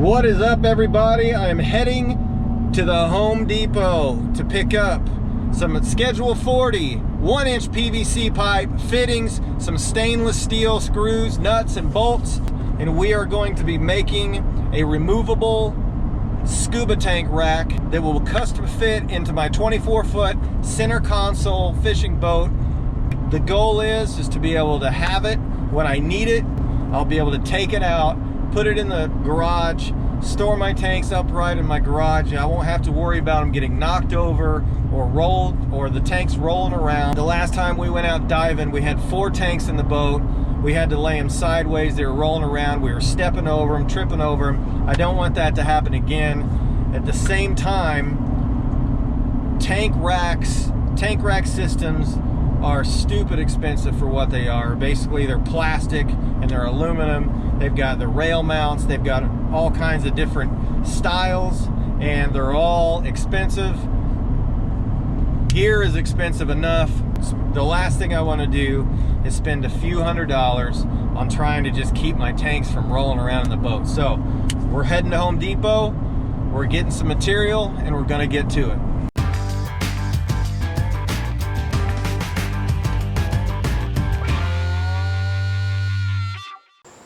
What is up, everybody? I am heading to the Home Depot to pick up some Schedule 40 1-inch PVC pipe, fittings, some stainless steel screws, nuts, and bolts, and we are going to be making a removable scuba tank rack that will custom fit into my 24-foot center console fishing boat. The goal is to be able to have it when I need it. I'll be able to take it out, put it in the garage, store my tanks upright in my garage. I won't have to worry about them getting knocked over or rolled, or the tanks rolling around. The last time we went out diving, we had 4 tanks in the boat. We had to lay them sideways. They were rolling around. We were stepping over them, tripping over them. I don't want that to happen again. At the same time, tank rack systems are stupid expensive for what they are. Basically, they're plastic and they're aluminum. They've got the rail mounts. They've got all kinds of different styles, and they're all expensive. Gear is expensive enough. The last thing I want to do is spend a few $100s on trying to just keep my tanks from rolling around in the boat. So we're heading to Home Depot. We're getting some material, and we're going to get to it.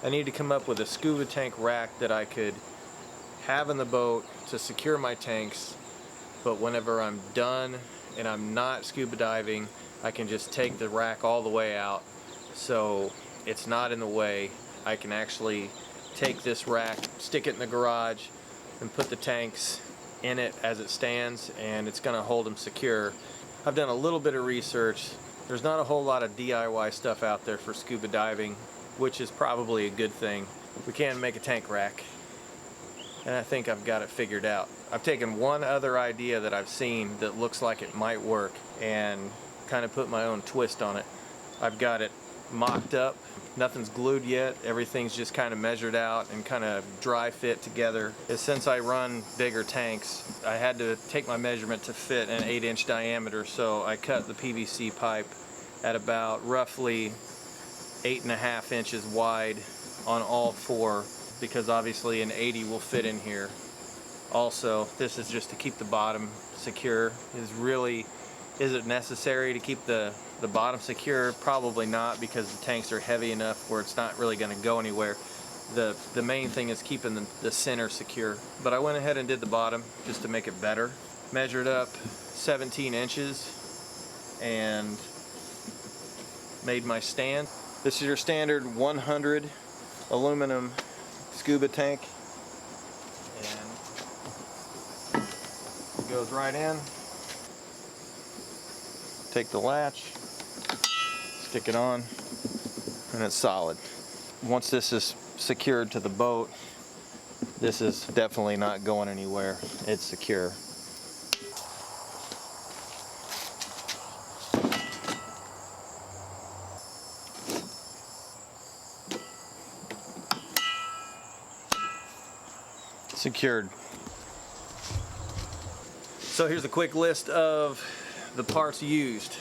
I need to come up with a scuba tank rack that I could have in the boat to secure my tanks, but whenever I'm done and I'm not scuba diving, I can just take the rack all the way out so it's not in the way. I can actually take this rack, stick it in the garage, and put the tanks in it as it stands, and it's going to hold them secure. I've done a little bit of research. There's not a whole lot of DIY stuff out there for scuba diving, which is probably a good thing. We can make a tank rack, and I think I've got it figured out. I've taken one other idea that I've seen that looks like it might work and kind of put my own twist on it. I've got it mocked up. Nothing's glued yet. Everything's just kind of measured out and kind of dry fit together. Since I run bigger tanks, I had to take my measurement to fit an 8-inch diameter, so I cut the PVC pipe at about roughly 8.5 inches wide on all 4, because obviously an 80 will fit in here. Also, this is just to keep the bottom secure. Is it necessary to keep the bottom secure? Probably not, because the tanks are heavy enough where it's not really going to go anywhere. The main thing is keeping the center secure. But I went ahead and did the bottom just to make it better. Measured up 17 inches and made my stand. This is your standard 100 aluminum scuba tank, and it goes right in. Take the latch, stick it on, and it's solid. Once this is secured to the boat, this is definitely not going anywhere. It's secure. Secured. So here's a quick list of the parts used.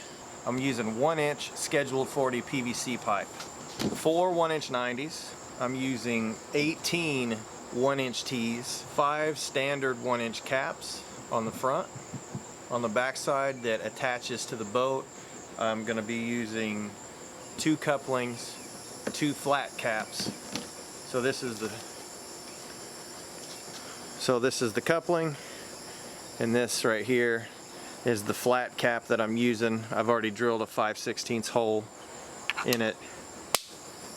I'm using 1-inch Schedule 40 PVC pipe, 4 1-inch 90s. I'm using 18 1-inch tees, 5 standard 1-inch caps on the front. On the back side that attaches to the boat, I'm going to be using 2 couplings, 2 flat caps. So this is the coupling, and this right here is the flat cap that I'm using. I've already drilled a 5/16 hole in it,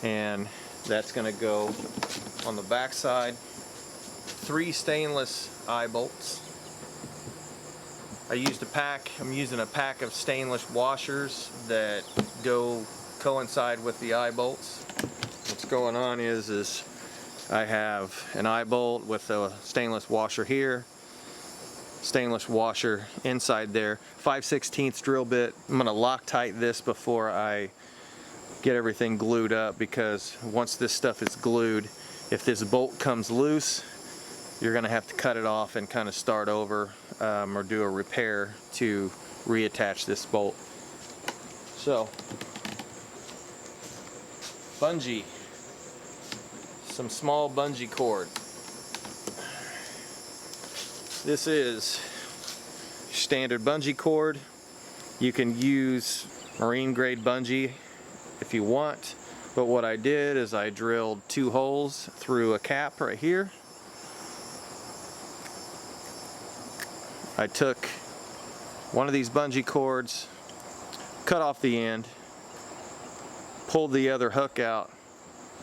and that's going to go on the back side. 3 stainless eye bolts. I'm using a pack of stainless washers that coincide with the eye bolts. What's going on is I have an eye bolt with a stainless washer here, stainless washer inside there, 5/16 drill bit. I'm going to Loctite this before I get everything glued up, because once this stuff is glued, if this bolt comes loose, you're going to have to cut it off and kind of start over, or do a repair to reattach this bolt. So, bungee. Some small bungee cord. This is standard bungee cord. You can use marine grade bungee if you want, but what I did is I drilled 2 holes through a cap right here. I took one of these bungee cords, cut off the end, pulled the other hook out,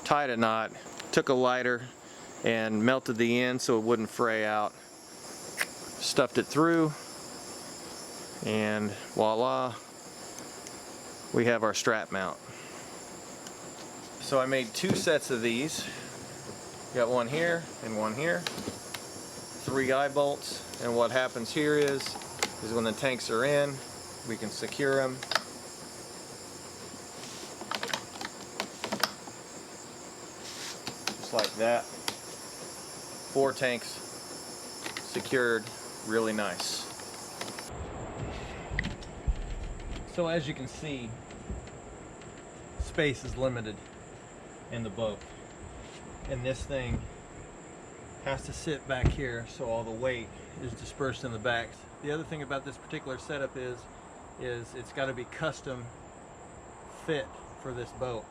tied a knot, took a lighter and melted the end so it wouldn't fray out, stuffed it through, and voila, we have our strap mount. So I made 2 sets of these. Got one here and one here. 3 eye bolts, and what happens here is when the tanks are in, we can secure them. Just like that. 4 tanks secured, really nice. So as you can see, space is limited in the boat, and this thing has to sit back here so all the weight is dispersed in the back. The other thing about this particular setup is it's got to be custom fit for this boat.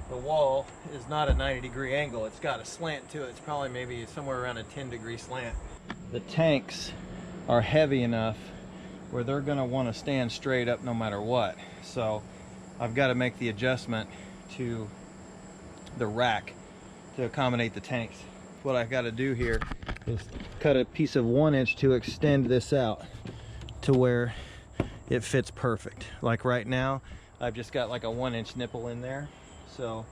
The wall is not a 90-degree angle, it's got a slant to it. It's probably maybe somewhere around a 10-degree slant. The tanks are heavy enough where they're going to want to stand straight up no matter what. So I've got to make the adjustment to the rack to accommodate the tanks. What I've got to do here is cut a piece of 1-inch to extend this out to where it fits perfect. Like right now, I've just got like a 1-inch nipple in there. So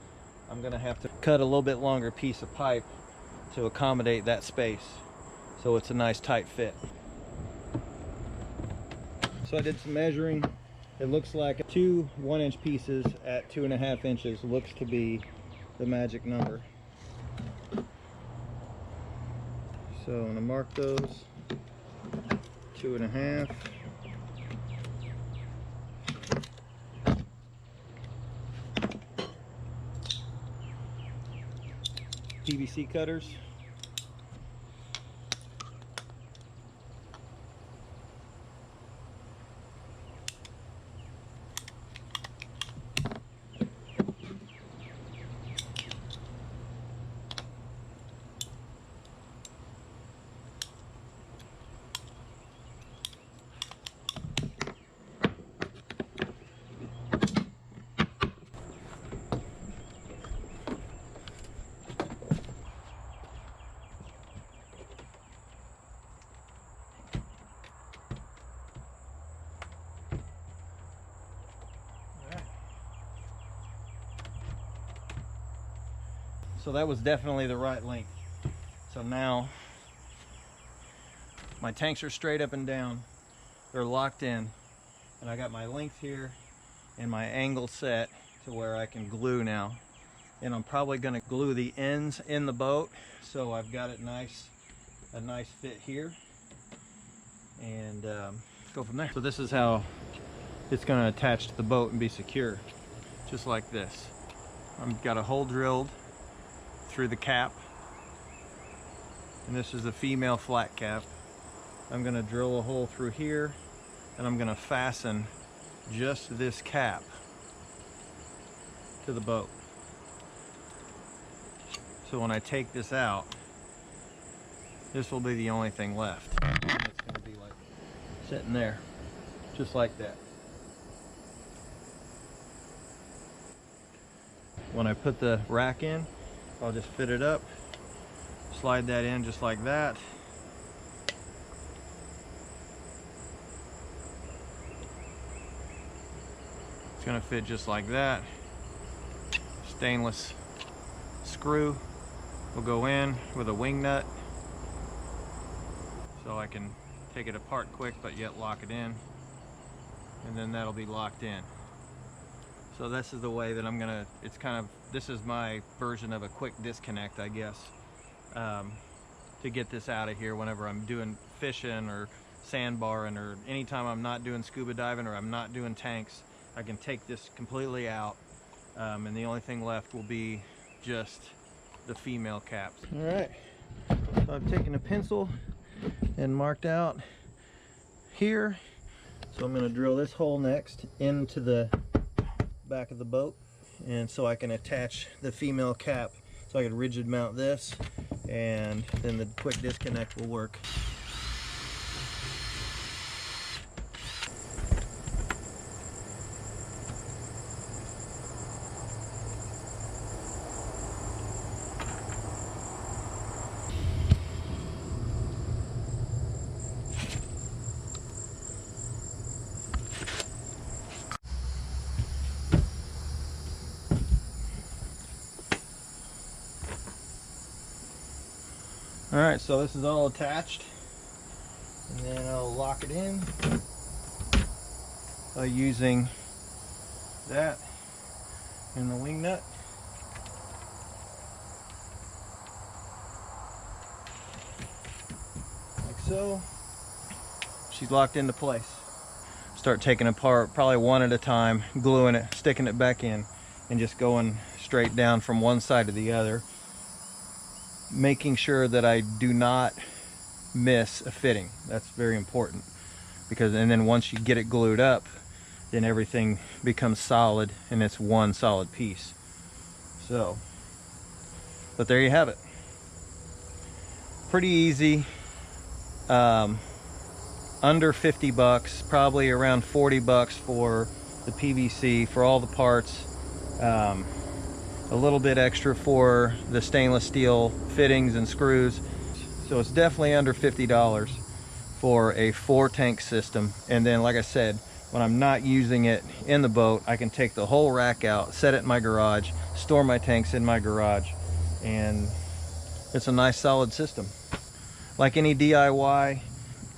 I'm gonna have to cut a little bit longer piece of pipe to accommodate that space, so it's a nice tight fit. So I did some measuring. It looks like 2 1-inch pieces at 2.5 inches looks to be the magic number. So I'm gonna mark those 2.5. PVC cutters. So that was definitely the right length. So now my tanks are straight up and down, they're locked in, and I got my length here and my angle set to where I can glue now. And I'm probably going to glue the ends in the boat, so I've got it a nice fit here, and go from there. So this is how it's going to attach to the boat and be secure, just like this. I've got a hole drilled through the cap, and this is a female flat cap. I'm going to drill a hole through here, and I'm going to fasten just this cap to the boat. So when I take this out, this will be the only thing left. It's going to be like sitting there, just like that. When I put the rack in, I'll just fit it up, slide that in just like that. It's going to fit just like that. Stainless screw will go in with a wing nut, so I can take it apart quick but yet lock it in, and then that'll be locked in. So this is the way that I'm gonna, it's kind of, this is my version of a quick disconnect, I guess, to get this out of here whenever I'm doing fishing or sandbarring, or anytime I'm not doing scuba diving or I'm not doing tanks. I can take this completely out, and the only thing left will be just the female caps. All right, so I've taken a pencil and marked out here. So I'm going to drill this hole next into the back of the boat, and so I can attach the female cap, so I can rigid mount this, and then the quick disconnect will work. Alright, so this is all attached, and then I'll lock it in by using that and the wing nut. Like so. She's locked into place. Start taking apart probably one at a time, gluing it, sticking it back in, and just going straight down from one side to the other, making sure that I do not miss a fitting. That's very important, because and then once you get it glued up, then everything becomes solid and it's one solid piece. So, but there you have it. Pretty easy. Under 50 bucks, probably around 40 bucks for the PVC for all the parts. A little bit extra for the stainless steel fittings and screws. So it's definitely under $50 for a 4-tank system. And then, like I said, when I'm not using it in the boat, I can take the whole rack out, set it in my garage, store my tanks in my garage, and it's a nice solid system. Like any DIY,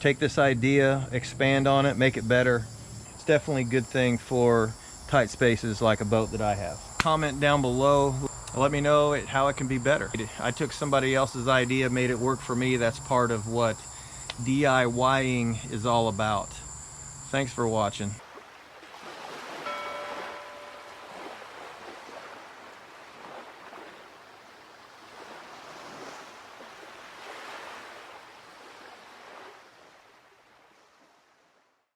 take this idea, expand on it, make it better. It's definitely a good thing for tight spaces like a boat that I have. Comment down below, let me know how it can be better. I took somebody else's idea, made it work for me. That's part of what DIYing is all about. Thanks for watching.